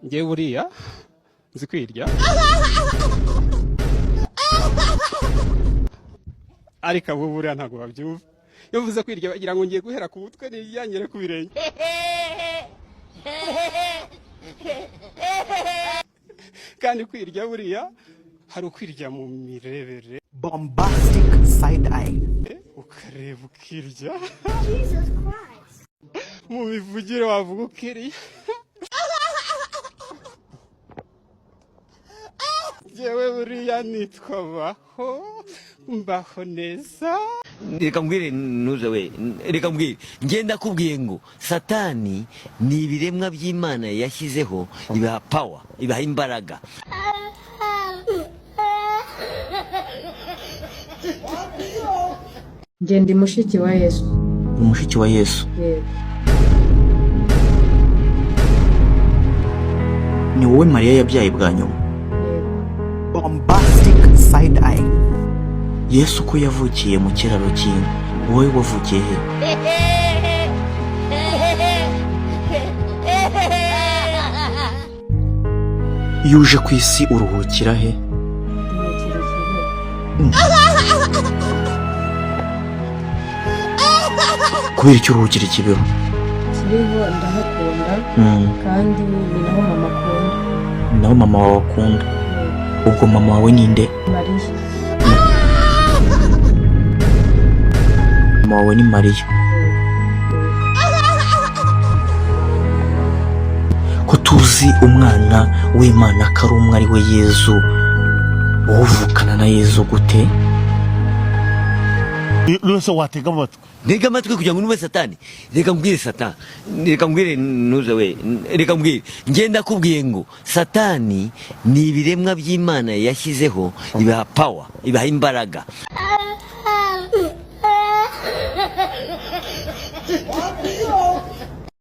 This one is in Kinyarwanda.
ngewe buriya nzi kwirya ariko abo buriya ntabwo babyumva iyo mvuze kwirya bagira ngo ngiye guhera ku mutwe niyanyere ku birenge kandi kwirya buriya hari ukwirya mu mirebere bombastic side eye ukareba ukirya Jesus Christ mu mivugire wavuga ukiriye jewe buriya nitwa mbaho neza reka mbwire nuze we reka mbwire ngenda kubwiye ngo satani ni ibiremwa by'Imana yashyizeho ibaha power ibaha imbaraga Ndi mushiki wa Yesu. Umushiki wa Yesu. Ni wowe Mariya yabyaye bwa nyuma. Bombastic side eye. Yesu ko yavukiye mu kiraro cy'inka, wowe wavukiye he? Yuje ku isi uruhukira he? Kubera icyo uruhukira ikibeho? Kiriho ndahakunda kandi ni naho mama akunda. Ni naho mama wawe akunda. Ubwo mama wawe ninde? Mariya. Mama wawe ni Mariya. Ko tuzi umwana w'Imana ko ari umwe ari we Yezu, uvukana na Yezu gute? Nose watega amatwi. Ntega amatwi kugira ngo numve satani. Reka mbwire satani. Reka mbwire nuze we. Reka mbwire ngenda kubwiye ngo satani ni ibiremwa by'Imana yashyizeho ibaha power, ibaha imbaraga.